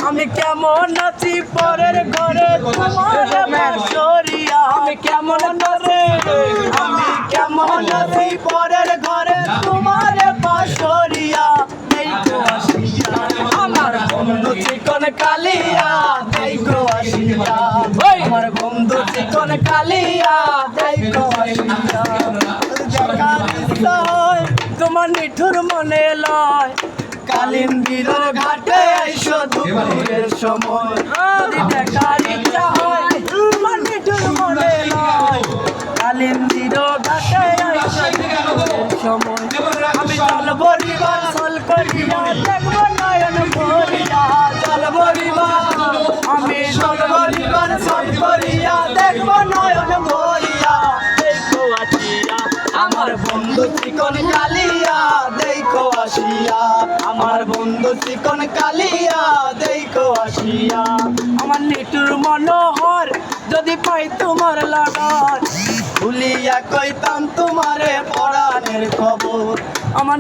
আমি কেমন আছি পরের ঘরে তোমার বাসরিয়া আমি কেমন আছি পরের ঘরে তোমার বাসরিয়া দেখো আসিয়া আমার বন্ধু চিকন কালিয়া দেখো আসিয়া আমার বন্ধু চিকন কালিয়া দেখো আসিয়া তোমার নিঠুর মনে লয় কালিন্দির ঘাটে আইসো দুপুরের সময় যদি দেখার ইচ্ছা হয় তোমার নিঠুর মনে লয় কালিন্দির ঘাটে আইসো দুপুরের সময় আমি জল ভরিবার সল করিয়া দেখবো নয়ন ভরিয়া জল ভরিবার আমি জল ভরিবার সল করিয়া দেখবো নয়ন ভরিয়া দেখো আসিয়া আমার বন্ধু চিকন কালিয়া দেখো আসিয়া আমার বন্ধু চিকন কালিয়া দেখো আসিয়া আমার নিটুর মনোহর যদি পাই তোমার লাগর ভুলিয়া কইতাম তোমারে পরাণের খবর আমার